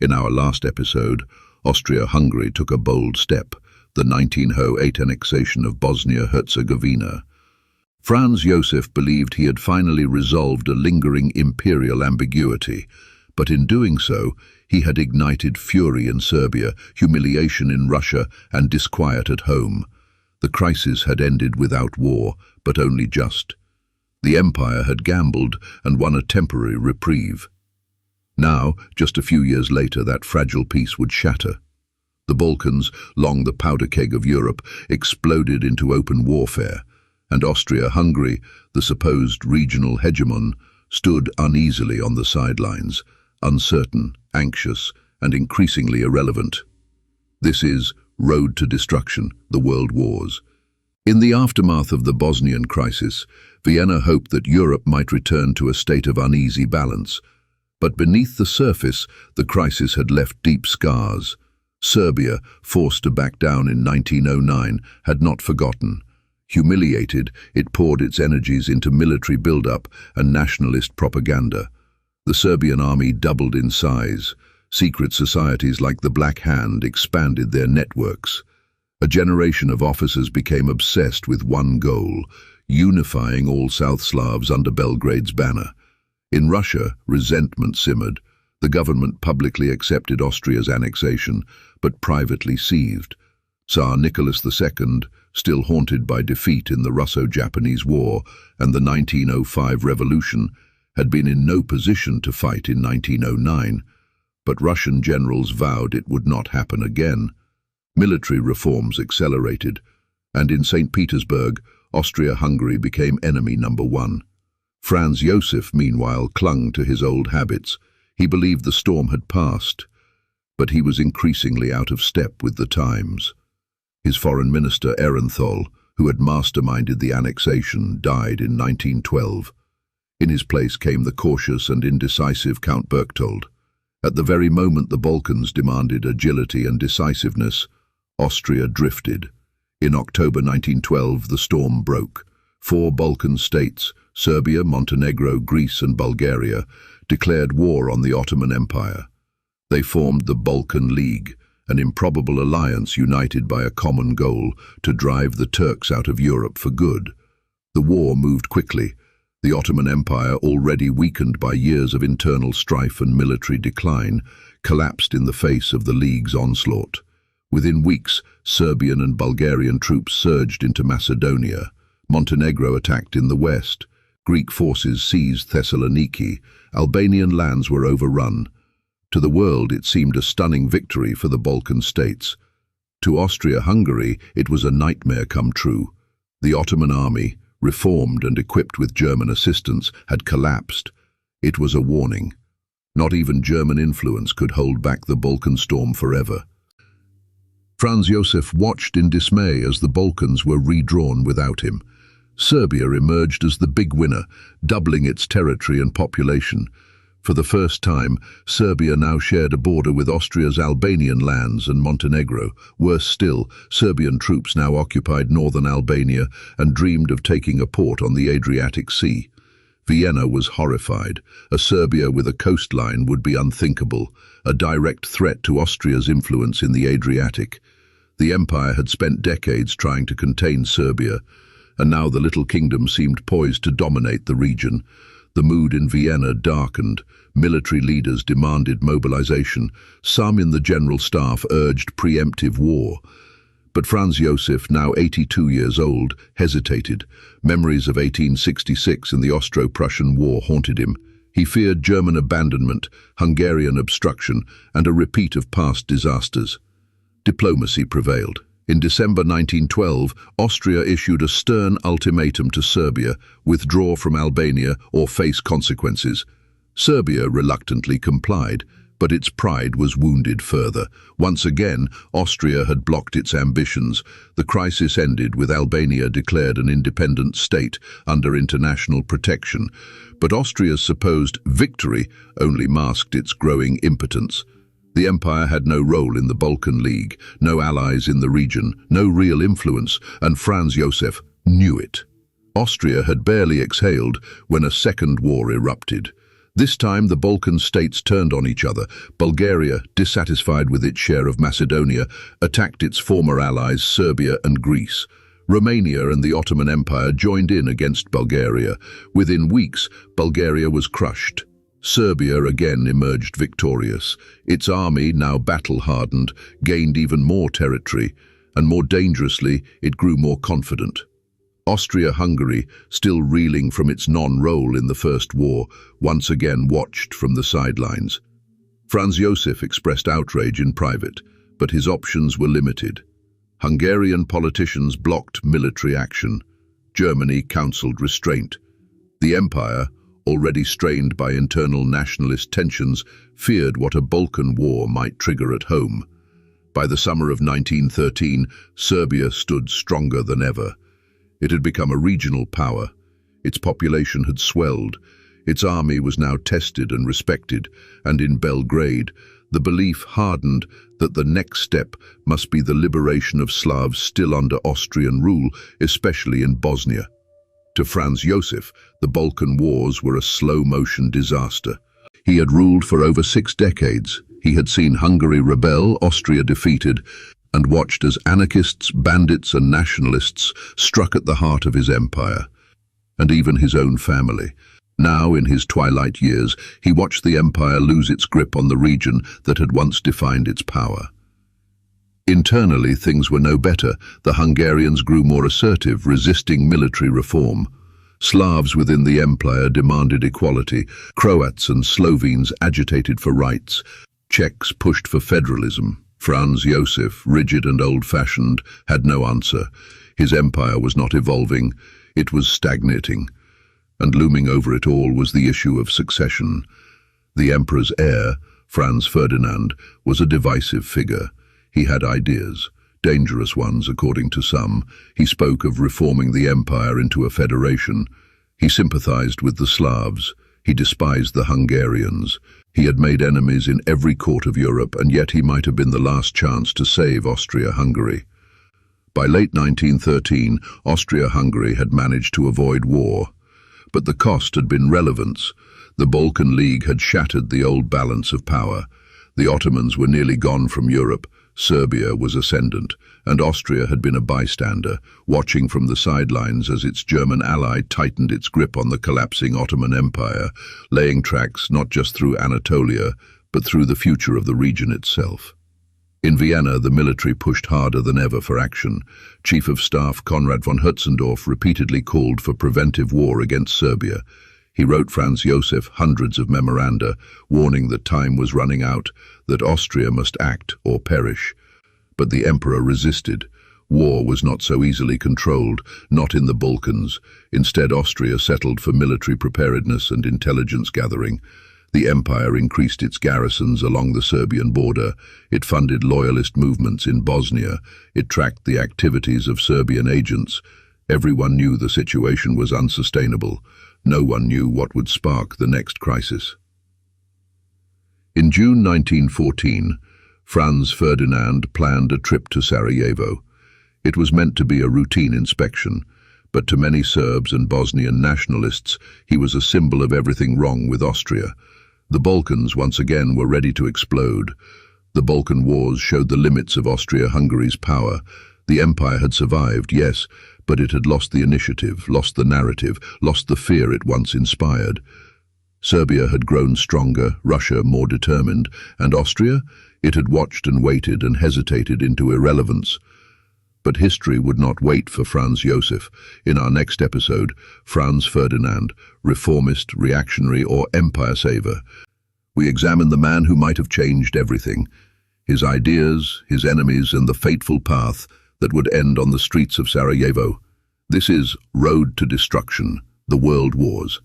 In our last episode, Austria-Hungary took a bold step, the 1908 annexation of Bosnia-Herzegovina. Franz Josef believed he had finally resolved a lingering imperial ambiguity, but in doing so, he had ignited fury in Serbia, humiliation in Russia, and disquiet at home. The crisis had ended without war, but only just. The empire had gambled and won a temporary reprieve. Now, just a few years later, that fragile peace would shatter. The Balkans, long the powder keg of Europe, exploded into open warfare, and Austria-Hungary, the supposed regional hegemon, stood uneasily on the sidelines, uncertain, anxious, and increasingly irrelevant. This is Road to Destruction, the World Wars. In the aftermath of the Bosnian crisis, Vienna hoped that Europe might return to a state of uneasy balance. But beneath the surface, the crisis had left deep scars. Serbia, forced to back down in 1909, had not forgotten. Humiliated, it poured its energies into military build-up and nationalist propaganda. The Serbian army doubled in size. Secret societies like the Black Hand expanded their networks. A generation of officers became obsessed with one goal: unifying all South Slavs under Belgrade's banner. In Russia, resentment simmered. The government publicly accepted Austria's annexation, but privately seethed. Tsar Nicholas II, still haunted by defeat in the Russo-Japanese War and the 1905 revolution, had been in no position to fight in 1909, but Russian generals vowed it would not happen again. Military reforms accelerated, and in St. Petersburg, Austria-Hungary became enemy number one. Franz Josef, meanwhile, clung to his old habits. He believed the storm had passed, but he was increasingly out of step with the times. His foreign minister, Ehrenthal, who had masterminded the annexation, died in 1912. In his place came the cautious and indecisive Count Berchtold. At the very moment the Balkans demanded agility and decisiveness, Austria drifted. In October 1912, the storm broke. 4 Balkan states, Serbia, Montenegro, Greece and Bulgaria, declared war on the Ottoman Empire. They formed the Balkan League, an improbable alliance united by a common goal: to drive the Turks out of Europe for good. The war moved quickly. The Ottoman Empire, already weakened by years of internal strife and military decline, collapsed in the face of the League's onslaught. Within weeks, Serbian and Bulgarian troops surged into Macedonia. Montenegro attacked in the west. Greek forces seized Thessaloniki. Albanian lands were overrun. To the world, it seemed a stunning victory for the Balkan states. To Austria-Hungary, it was a nightmare come true. The Ottoman army, reformed and equipped with German assistance, had collapsed. It was a warning. Not even German influence could hold back the Balkan storm forever. Franz Josef watched in dismay as the Balkans were redrawn without him. Serbia emerged as the big winner, doubling its territory and population. For the first time, Serbia now shared a border with Austria's Albanian lands and Montenegro. Worse still, Serbian troops now occupied northern Albania and dreamed of taking a port on the Adriatic Sea. Vienna was horrified. A Serbia with a coastline would be unthinkable, a direct threat to Austria's influence in the Adriatic. The empire had spent decades trying to contain Serbia, and now the little kingdom seemed poised to dominate the region. The mood in Vienna darkened. Military leaders demanded mobilization. Some in the general staff urged preemptive war. But Franz Josef, now 82 years old, hesitated. Memories of 1866 and the Austro-Prussian War haunted him. He feared German abandonment, Hungarian obstruction, and a repeat of past disasters. Diplomacy prevailed. In December 1912, Austria issued a stern ultimatum to Serbia: withdraw from Albania or face consequences. Serbia reluctantly complied, but its pride was wounded further. Once again, Austria had blocked its ambitions. The crisis ended with Albania declared an independent state under international protection. But Austria's supposed victory only masked its growing impotence. The empire had no role in the Balkan League, no allies in the region, no real influence, and Franz Josef knew it. Austria had barely exhaled when a second war erupted. This time the Balkan states turned on each other. Bulgaria, dissatisfied with its share of Macedonia, attacked its former allies Serbia and Greece. Romania and the Ottoman Empire joined in against Bulgaria. Within weeks, Bulgaria was crushed. Serbia again emerged victorious. Its army, now battle-hardened, gained even more territory, and more dangerously, it grew more confident. Austria-Hungary, still reeling from its non-role in the First War, once again watched from the sidelines. Franz Josef expressed outrage in private, but his options were limited. Hungarian politicians blocked military action. Germany counseled restraint. The empire, already strained by internal nationalist tensions, feared what a Balkan war might trigger at home. By the summer of 1913, Serbia stood stronger than ever. It had become a regional power. Its population had swelled. Its army was now tested and respected, and in Belgrade, the belief hardened that the next step must be the liberation of Slavs still under Austrian rule, especially in Bosnia. To Franz Josef, the Balkan Wars were a slow-motion disaster. He had ruled for over 6 decades. He had seen Hungary rebel, Austria defeated, and watched as anarchists, bandits and nationalists struck at the heart of his empire, and even his own family. Now, in his twilight years, he watched the empire lose its grip on the region that had once defined its power. Internally, things were no better. The Hungarians grew more assertive, resisting military reform. Slavs within the empire demanded equality. Croats and Slovenes agitated for rights. Czechs pushed for federalism. Franz Josef, rigid and old-fashioned, had no answer. His empire was not evolving, it was stagnating. And looming over it all was the issue of succession. The emperor's heir, Franz Ferdinand, was a divisive figure. He had ideas, dangerous ones according to some. He spoke of reforming the empire into a federation. He sympathized with the Slavs. He despised the Hungarians. He had made enemies in every court of Europe, and yet he might have been the last chance to save Austria-Hungary. By late 1913, Austria-Hungary had managed to avoid war. But the cost had been relevance. The Balkan League had shattered the old balance of power. The Ottomans were nearly gone from Europe. Serbia was ascendant, and Austria had been a bystander, watching from the sidelines as its German ally tightened its grip on the collapsing Ottoman Empire, laying tracks not just through Anatolia, but through the future of the region itself. In Vienna, the military pushed harder than ever for action. Chief of Staff Konrad von Hötzendorf repeatedly called for preventive war against Serbia. He wrote Franz Josef hundreds of memoranda, warning that time was running out, that Austria must act or perish. But the emperor resisted. War was not so easily controlled, not in the Balkans. Instead, Austria settled for military preparedness and intelligence gathering. The empire increased its garrisons along the Serbian border. It funded loyalist movements in Bosnia. It tracked the activities of Serbian agents. Everyone knew the situation was unsustainable. No one knew what would spark the next crisis. In June 1914, Franz Ferdinand planned a trip to Sarajevo. It was meant to be a routine inspection, but to many Serbs and Bosnian nationalists, he was a symbol of everything wrong with Austria. The Balkans once again were ready to explode. The Balkan Wars showed the limits of Austria-Hungary's power. The empire had survived, yes, but it had lost the initiative, lost the narrative, lost the fear it once inspired. Serbia had grown stronger, Russia more determined, and Austria? It had watched and waited and hesitated into irrelevance. But history would not wait for Franz Josef. In our next episode, Franz Ferdinand, reformist, reactionary, or empire saver. We examine the man who might have changed everything, his ideas, his enemies, and the fateful path that would end on the streets of Sarajevo. This is Road to Destruction, the World Wars.